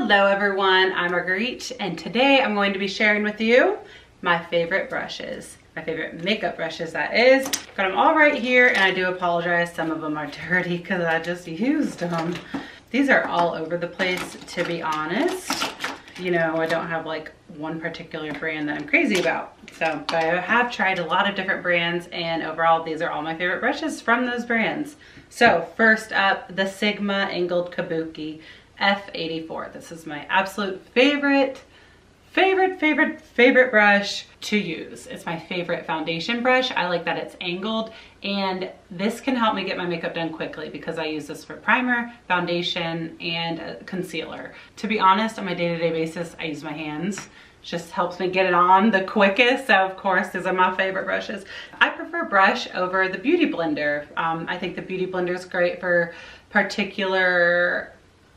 Hello everyone, I'm Marguerite, and today I'm going to be sharing with you my favorite brushes. My favorite makeup brushes, that is. Got them all right here, and I do apologize, some of them are dirty because I just used them. These are all over the place, to be honest. You know, I don't have like one particular brand that I'm crazy about. So, but I have tried a lot of different brands, and overall these are all my favorite brushes from those brands. So first up, the Sigma Angled Kabuki F84. This is my absolute favorite brush to use. It's my favorite foundation brush. I like that it's angled, and this can help me get my makeup done quickly because I use this for primer, foundation, and concealer. To be honest, on my day-to-day basis, I use my hands. Just helps me get it on the quickest. So of course, these are my favorite brushes. I prefer brush over the Beauty Blender. I think the Beauty Blender is great for particular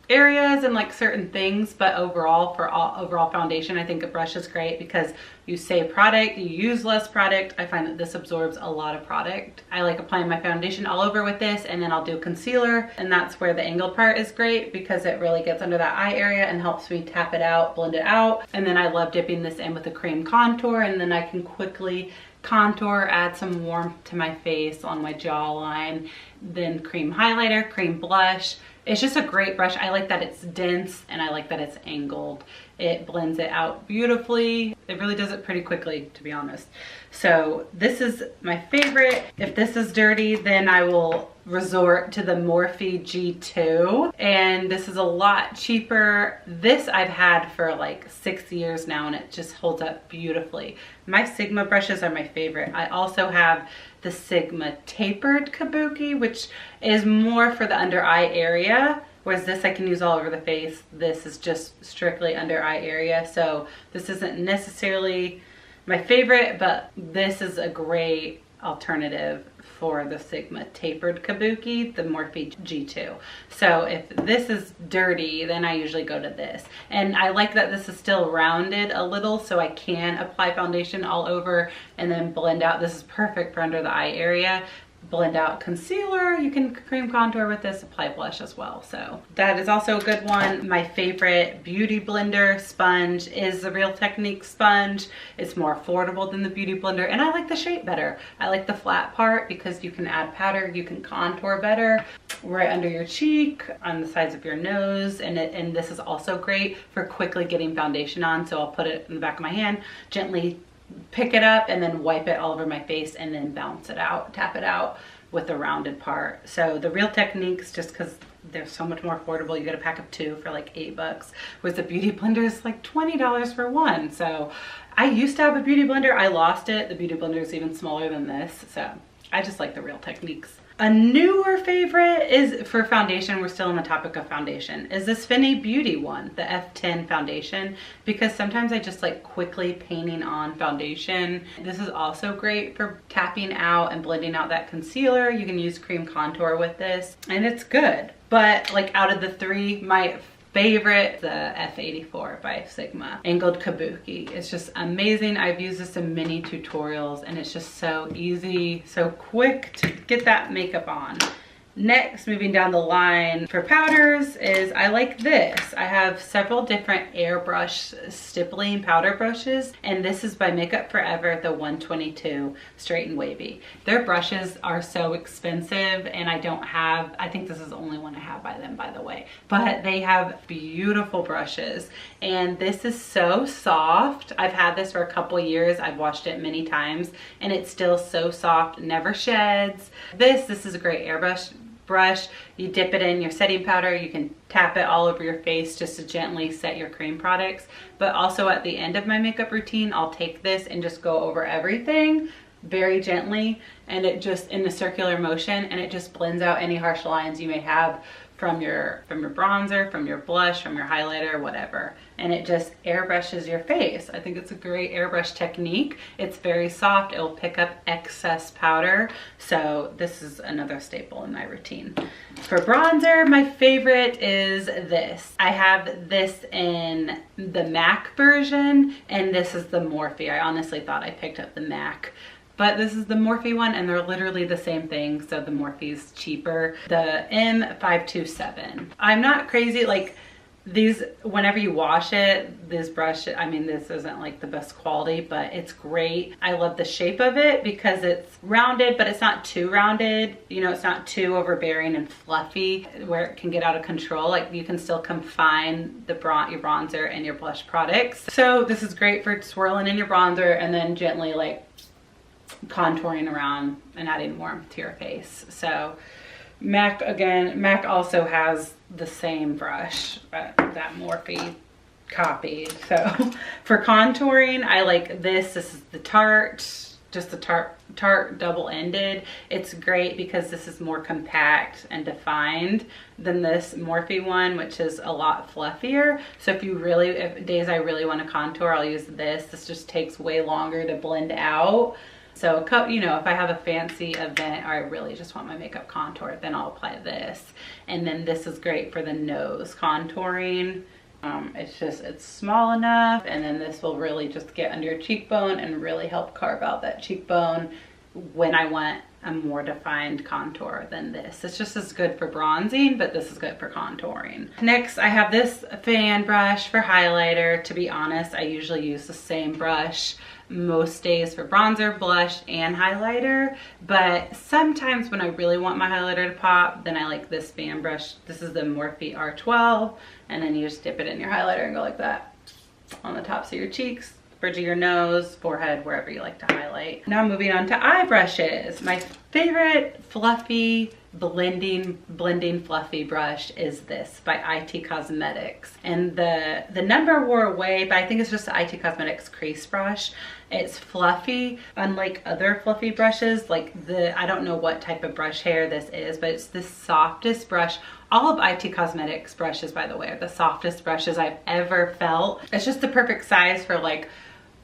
areas and like certain things, but overall, for overall foundation, I think a brush is great because you save product, you use less product. I find that this absorbs a lot of product. I like applying my foundation all over with this, and then I'll do concealer, and that's where the angled part is great because it really gets under that eye area and helps me tap it out, blend it out. And then I love dipping this in with a cream contour, and then I can quickly contour, add some warmth to my face on my jawline, then cream highlighter, cream blush. It's just a great brush. I like that it's dense, and I like that it's angled. It blends it out beautifully. It really does it pretty quickly, to be honest. So this is my favorite. If this is dirty, then I will resort to the Morphe G2, and this is a lot cheaper. This I've had for like 6 years now, and it just holds up beautifully. My Sigma brushes are my favorite. I also have the Sigma Tapered Kabuki, which is more for the under eye area, whereas this I can use all over the face. This is just strictly under eye area, so this isn't necessarily my favorite, but this is a great alternative for the Sigma Tapered Kabuki, the Morphe G2. So if this is dirty, then I usually go to this. And I like that this is still rounded a little, so I can apply foundation all over and then blend out. This is perfect for under the eye area. Blend out concealer, you can cream contour with this, apply blush as well. So that is also a good one. My favorite beauty blender sponge is the Real Technique sponge. It's more affordable than the Beauty Blender, and I like the shape better. I like the flat part because you can add powder, you can contour better right under your cheek, on the sides of your nose, and this is also great for quickly getting foundation on. So I'll put it in the back of my hand, gently pick it up, and then wipe it all over my face, and then bounce it out, tap it out with the rounded part. So the Real Techniques, just because they're so much more affordable, you get a pack of 2 for like $8, whereas the Beauty Blender is like $20 for 1. So I used to have a Beauty Blender, I lost it. The Beauty Blender is even smaller than this, so I just like the Real Techniques. A newer favorite is for foundation, we're still on the topic of foundation, is this Fenty Beauty one, the F10 foundation, because sometimes I just like quickly painting on foundation. This is also great for tapping out and blending out that concealer. You can use cream contour with this, and it's good. But like out of the 3, my favorite, the F84 by Sigma Angled Kabuki. It's just amazing. I've used this in many tutorials, and it's just so easy, so quick to get that makeup on. Next, moving down the line for powders, is I like this. I have several different airbrush stippling powder brushes, and this is by Makeup Forever, the 122 Straight and Wavy. Their brushes are so expensive, and I think this is the only one I have by them, by the way, but they have beautiful brushes, and this is so soft. I've had this for a couple years. I've washed it many times, and it's still so soft, never sheds. This is a great airbrush brush. You dip it in your setting powder, you can tap it all over your face just to gently set your cream products. But also at the end of my makeup routine, I'll take this and just go over everything very gently, and it just in a circular motion, and it just blends out any harsh lines you may have from your bronzer, from your blush, from your highlighter, whatever. And it just airbrushes your face. I think it's a great airbrush technique. It's very soft. It'll pick up excess powder. So this is another staple in my routine. For bronzer, my favorite is this. I have this in the MAC version, and this is the Morphe. I honestly thought I picked up the MAC, but this is the Morphe one, and they're literally the same thing. So the Morphe's cheaper. The M527. I'm not crazy, like These, whenever you wash it, this brush, I mean, this isn't like the best quality, but it's great. I love the shape of it because it's rounded, but it's not too rounded. You know, it's not too overbearing and fluffy where it can get out of control. Like, you can still confine your bronzer and your blush products. So this is great for swirling in your bronzer and then gently like contouring around and adding warmth to your face. So MAC, again, MAC also has the same brush that Morphe copied. So for contouring, I like this. This is the Tarte, just the Tarte double-ended. It's great because this is more compact and defined than this Morphe one, which is a lot fluffier. So if days I really want to contour, I'll use this. This just takes way longer to blend out. So, you know, if I have a fancy event or I really just want my makeup contour, then I'll apply this. And then this is great for the nose contouring. It's small enough, and then this will really just get under your cheekbone and really help carve out that cheekbone when I want a more defined contour than this. It's just as good for bronzing, but this is good for contouring. Next, I have this fan brush for highlighter. To be honest, I usually use the same brush most days for bronzer, blush, and highlighter, but sometimes when I really want my highlighter to pop, then I like this fan brush. This is the Morphe R12, and then you just dip it in your highlighter and go like that on the tops of your cheeks, bridge of your nose, forehead, wherever you like to highlight. Now moving on to eye brushes. My favorite fluffy blending fluffy brush is this by IT Cosmetics, and the number wore away, but I think it's just the IT Cosmetics crease brush. It's fluffy, unlike other fluffy brushes. Like I don't know what type of brush hair this is, but it's the softest brush. All of IT Cosmetics brushes, by the way, are the softest brushes I've ever felt. It's just the perfect size for like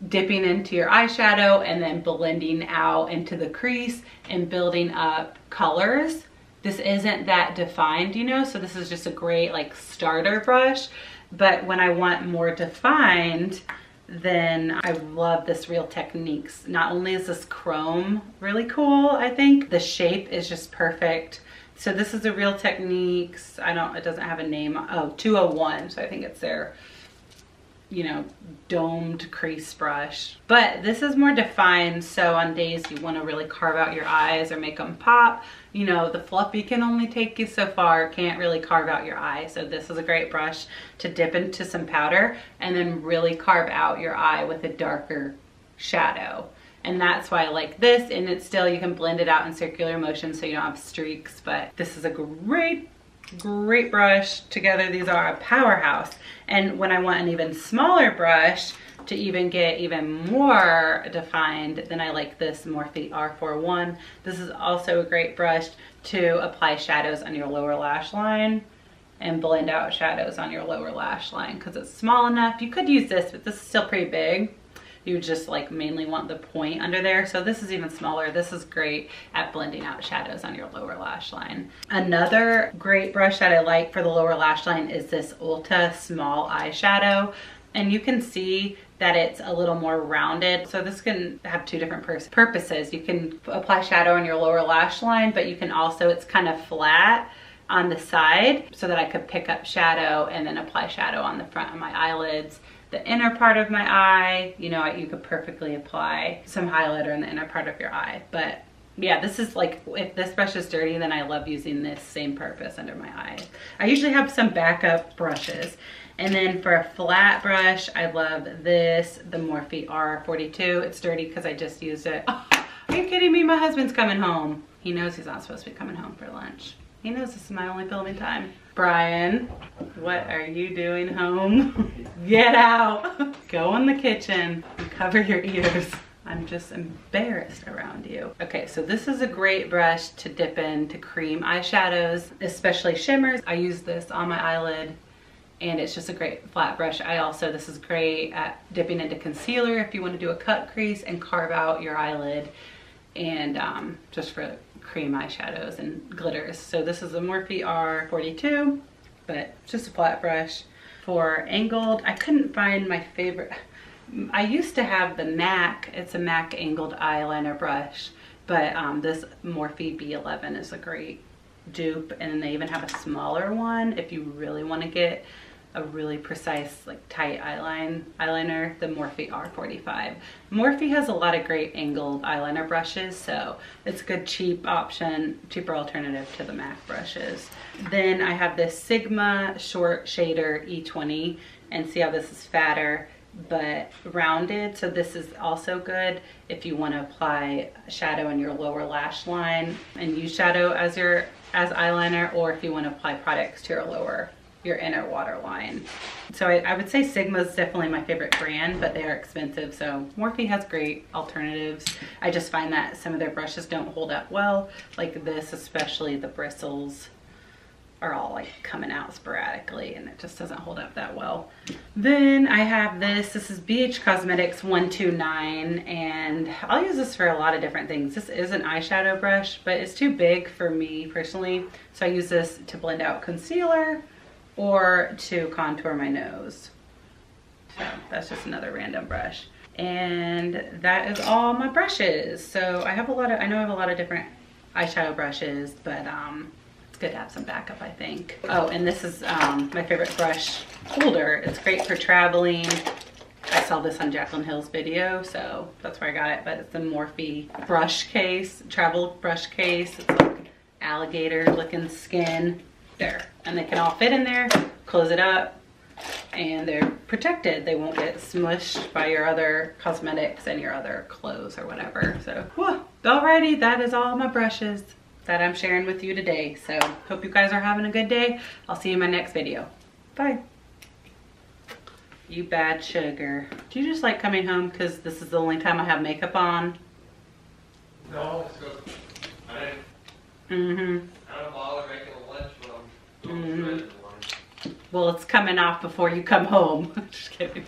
dipping into your eyeshadow and then blending out into the crease and building up colors. This isn't that defined, you know, so this is just a great like starter brush. But when I want more defined, then I love this Real Techniques. Not only is this chrome really cool, I think the shape is just perfect. So this is a Real Techniques, it doesn't have a name. Oh, 201, so I think it's their, you know, domed crease brush. But this is more defined, so on days you want to really carve out your eyes or make them pop, you know, the fluffy can only take you so far, can't really carve out your eye. So this is a great brush to dip into some powder and then really carve out your eye with a darker shadow. And that's why I like this, and it's still, you can blend it out in circular motion so you don't have streaks, but this is a great brush. Together these are a powerhouse. And when I want an even smaller brush to even get even more defined, then I like this Morphe R41. This is also a great brush to apply shadows on your lower lash line and blend out shadows on your lower lash line because it's small enough. You could use this, but this is still pretty big. You just like mainly want the point under there. So this is even smaller. This is great at blending out shadows on your lower lash line. Another great brush that I like for the lower lash line is this Ulta small eyeshadow. And you can see that it's a little more rounded. So this can have two different purposes. You can apply shadow on your lower lash line, but you can also, it's kind of flat on the side so that I could pick up shadow and then apply shadow on the front of my eyelids, the inner part of my eye. You know, you could perfectly apply some highlighter in the inner part of your eye. But yeah, this is like, if this brush is dirty, then I love using this same purpose under my eye. I usually have some backup brushes. And then for a flat brush, I love this, the Morphe R42. It's dirty because I just used it. Oh, are you kidding me? My husband's coming home. He knows he's not supposed to be coming home for lunch. He knows this is my only filming time. Brian, what are you doing home? Get out. Go in the kitchen and cover your ears. I'm just embarrassed around you. Okay, so this is a great brush to dip into cream eyeshadows, especially shimmers. I use this on my eyelid, and it's just a great flat brush. This is great at dipping into concealer if you want to do a cut crease and carve out your eyelid, and just for cream eyeshadows and glitters. So this is a Morphe R42, but just a flat brush. For angled, I couldn't find my favorite. I used to have the MAC, it's a MAC angled eyeliner brush, but this Morphe B11 is a great dupe, and then they even have a smaller one if you really want to get a really precise, like tight eyeliner, the Morphe R45. Morphe has a lot of great angled eyeliner brushes, so it's a good cheaper alternative to the MAC brushes. Then I have this Sigma Short Shader E20, and see how this is fatter but rounded, so this is also good if you want to apply shadow in your lower lash line and use shadow as eyeliner, or if you want to apply products to your inner waterline. So I would say Sigma is definitely my favorite brand, but they are expensive, so Morphe has great alternatives. I just find that some of their brushes don't hold up well, like this, especially the bristles are all like coming out sporadically and it just doesn't hold up that well. Then I have this is BH Cosmetics 129, and I'll use this for a lot of different things. This is an eyeshadow brush, but it's too big for me personally, so I use this to blend out concealer or to contour my nose. So that's just another random brush. And that is all my brushes. So I know I have a lot of different eyeshadow brushes, but it's good to have some backup, I think. Oh, and this is my favorite brush holder. It's great for traveling. I saw this on Jaclyn Hill's video, so that's where I got it, but it's a Morphe brush case, travel brush case. It's like alligator looking skin. There, and they can all fit in there, close it up, and they're protected. They won't get smushed by your other cosmetics and your other clothes or whatever. So, whew, alrighty, that is all my brushes that I'm sharing with you today. So, hope you guys are having a good day. I'll see you in my next video. Bye. You bad sugar. Do you just like coming home because this is the only time I have makeup on? No, it's good. I don't bother making a lunch when I'm doing the one. Well, it's coming off before you come home. Just kidding.